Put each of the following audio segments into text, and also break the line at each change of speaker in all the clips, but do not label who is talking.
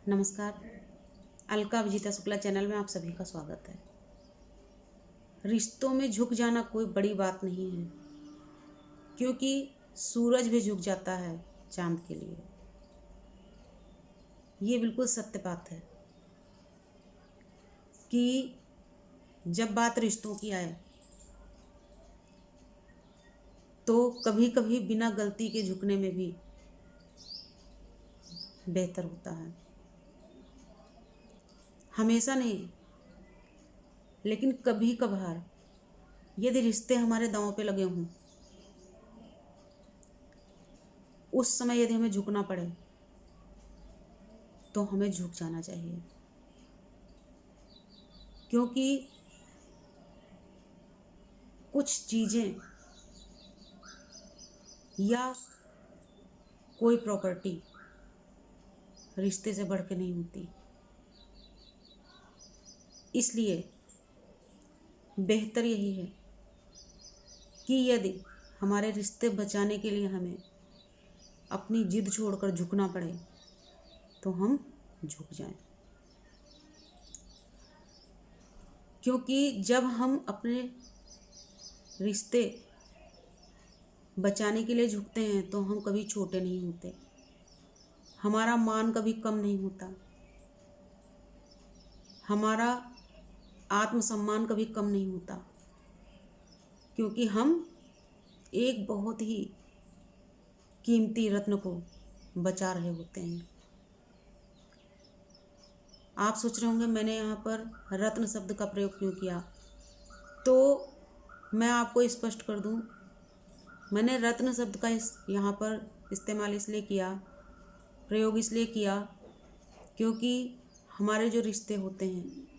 नमस्कार। अलका अभिजीता शुक्ला चैनल में आप सभी का स्वागत है। रिश्तों में झुक जाना कोई बड़ी बात नहीं है, क्योंकि सूरज भी झुक जाता है चांद के लिए। ये बिल्कुल सत्य बात है कि जब बात रिश्तों की आए तो कभी कभी बिना गलती के झुकने में भी बेहतर होता है। हमेशा नहीं, लेकिन कभी कभार यदि रिश्ते हमारे दांव पे लगे हों, उस समय यदि हमें झुकना पड़े तो हमें झुक जाना चाहिए, क्योंकि कुछ चीज़ें या कोई प्रॉपर्टी रिश्ते से बढ़ के नहीं होती। इसलिए बेहतर यही है कि यदि हमारे रिश्ते बचाने के लिए हमें अपनी जिद छोड़कर झुकना पड़े तो हम झुक जाएं, क्योंकि जब हम अपने रिश्ते बचाने के लिए झुकते हैं तो हम कभी छोटे नहीं होते, हमारा मान कभी कम नहीं होता, हमारा आत्मसम्मान कभी कम नहीं होता, क्योंकि हम एक बहुत ही कीमती रत्न को बचा रहे होते हैं। आप सोच रहे होंगे मैंने यहाँ पर रत्न शब्द का प्रयोग क्यों किया, तो मैं आपको स्पष्ट कर दूँ। मैंने रत्न शब्द का यहाँ पर इस्तेमाल इसलिए किया, प्रयोग इसलिए किया, क्योंकि हमारे जो रिश्ते होते हैं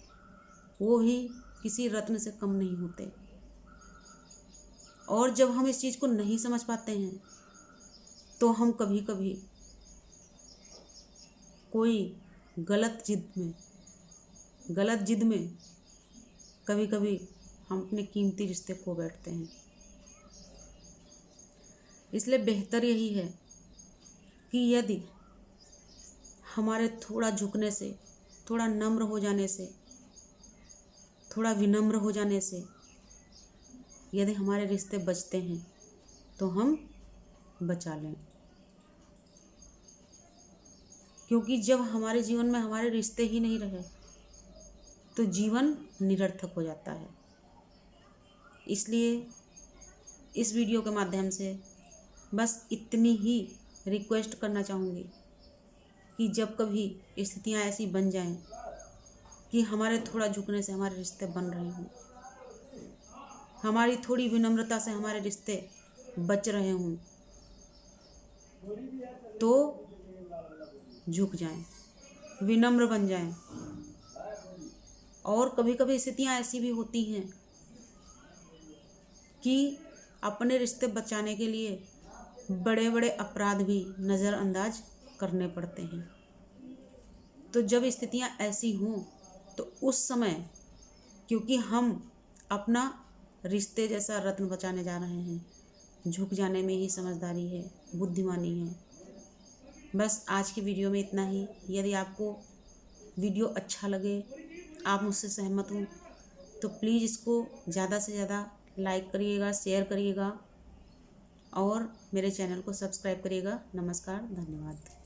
वो भी किसी रत्न से कम नहीं होते। और जब हम इस चीज़ को नहीं समझ पाते हैं तो हम कभी कभी कोई गलत जिद में कभी कभी हम अपने कीमती रिश्ते खो बैठते हैं। इसलिए बेहतर यही है कि यदि हमारे थोड़ा झुकने से, थोड़ा नम्र हो जाने से, थोड़ा विनम्र हो जाने से यदि हमारे रिश्ते बचते हैं तो हम बचा लें, क्योंकि जब हमारे जीवन में हमारे रिश्ते ही नहीं रहे तो जीवन निरर्थक हो जाता है। इसलिए इस वीडियो के माध्यम से बस इतनी ही रिक्वेस्ट करना चाहूँगी कि जब कभी स्थितियाँ ऐसी बन जाएं कि हमारे थोड़ा झुकने से हमारे रिश्ते बन रहे हों, हमारी थोड़ी विनम्रता से हमारे रिश्ते बच रहे हों, तो झुक जाएं, विनम्र बन जाएं। और कभी कभी स्थितियाँ ऐसी भी होती हैं कि अपने रिश्ते बचाने के लिए बड़े बड़े अपराध भी नज़रअंदाज करने पड़ते हैं। तो जब स्थितियाँ ऐसी हों तो उस समय, क्योंकि हम अपना रिश्ते जैसा रत्न बचाने जा रहे हैं, झुक जाने में ही समझदारी है, बुद्धिमानी है। बस आज की वीडियो में इतना ही। यदि आपको वीडियो अच्छा लगे, आप मुझसे सहमत हो, तो प्लीज़ इसको ज़्यादा से ज़्यादा लाइक करिएगा, शेयर करिएगा और मेरे चैनल को सब्सक्राइब करिएगा। नमस्कार, धन्यवाद।